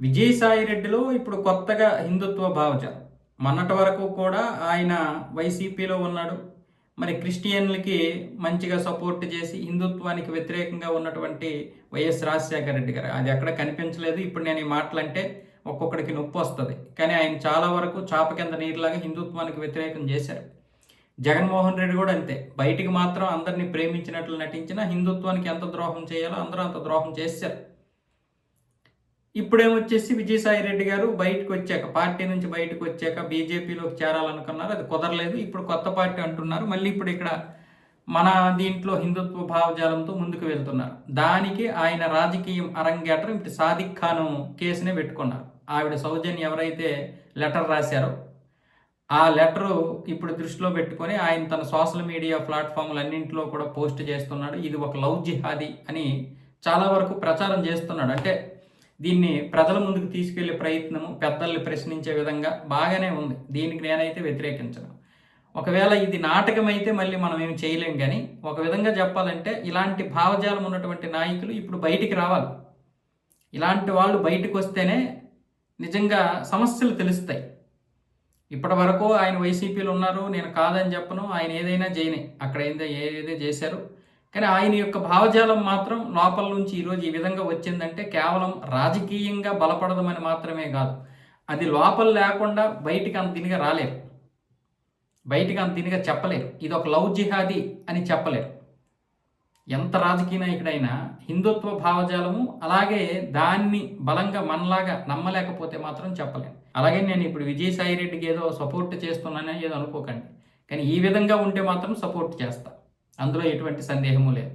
విజయసాయి రెడ్డిలో ఇప్పుడు కొత్తగా హిందుత్వ భావజాలం. మొన్నటి వరకు కూడా ఆయన వైసీపీలో ఉన్నాడు. మరి క్రిస్టియన్లకి మంచిగా సపోర్ట్ చేసి హిందుత్వానికి వ్యతిరేకంగా ఉన్నటువంటి వైఎస్ రాజశేఖర రెడ్డి గారు అది ఎక్కడ కనిపించలేదు. ఇప్పుడు నేను ఈ మాటలంటే ఒక్కొక్కడికి నొప్పి వస్తుంది. కానీ ఆయన చాలా వరకు చాప కింద నీరులాగా హిందుత్వానికి వ్యతిరేకం చేశారు. జగన్మోహన్ రెడ్డి కూడా అంతే. బయటికి మాత్రం అందరినీ ప్రేమించినట్లు నటించినా హిందుత్వానికి ఎంత ద్రోహం చేయాలో అందరూ అంత ద్రోహం చేశారు. ఇప్పుడేమొచ్చేసి విజయసాయి రెడ్డి గారు బయటకు వచ్చాక, పార్టీ నుంచి బయటకు వచ్చాక బీజేపీలోకి చేరాలనుకున్నారు. అది కుదరలేదు. ఇప్పుడు కొత్త పార్టీ అంటున్నారు. మళ్ళీ ఇప్పుడు ఇక్కడ మన దీంట్లో హిందుత్వ భావజాలంతో ముందుకు వెళ్తున్నారు. దానికి ఆయన రాజకీయం అరంగేట్రం ఇప్పుడు సాదిక్ ఖాను కేసునే పెట్టుకున్నారు. ఆవిడ సౌజన్య ఎవరైతే లెటర్ రాశారో ఆ లెటరు ఇప్పుడు దృష్టిలో పెట్టుకొని ఆయన తన సోషల్ మీడియా ప్లాట్ఫామ్లన్నింటిలో కూడా పోస్ట్ చేస్తున్నాడు. ఇది ఒక లవ్ జిహాదీ అని చాలా వరకు ప్రచారం చేస్తున్నాడు. అంటే దీన్ని ప్రజల ముందుకు తీసుకెళ్లే ప్రయత్నము, పెద్దల్ని ప్రశ్నించే విధంగా బాగానే ఉంది. దీనికి నేనైతే వ్యతిరేకించను. ఒకవేళ ఇది నాటకం అయితే మళ్ళీ మనం ఏమి చేయలేం. కానీ ఒక విధంగా చెప్పాలంటే ఇలాంటి భావజాలం ఉన్నటువంటి నాయకులు ఇప్పుడు బయటికి రావాలి. ఇలాంటి వాళ్ళు బయటకు వస్తేనే నిజంగా సమస్యలు తెలుస్తాయి. ఇప్పటి వరకు ఆయన వైసీపీలో ఉన్నారు, నేను కాదని చెప్పను, ఆయన ఏదైనా చేయని, అక్కడ ఏదైతే చేశారు. కానీ ఆయన యొక్క భావజాలం మాత్రం లోపల నుంచి ఈరోజు ఈ విధంగా వచ్చిందంటే కేవలం రాజకీయంగా బలపడదమని మాత్రమే కాదు, అది లోపల లేకుండా బయటికి అంత దీనిగా రాలేరు, బయటికి అంత దీనిగా చెప్పలేరు. ఇది ఒక లవ్ జిహాదీ అని చెప్పలేరు. ఎంత రాజకీయ నాయకుడైనా హిందుత్వ భావజాలము అలాగే దాన్ని బలంగా మనలాగా నమ్మలేకపోతే మాత్రం చెప్పలేము. అలాగే నేను ఇప్పుడు విజయసాయి రెడ్డికి ఏదో సపోర్ట్ చేస్తున్నానని ఏదో అనుకోకండి. కానీ ఈ విధంగా ఉంటే మాత్రం సపోర్ట్ చేస్తా. అందులో ఎటువంటి సందేహము లేదు.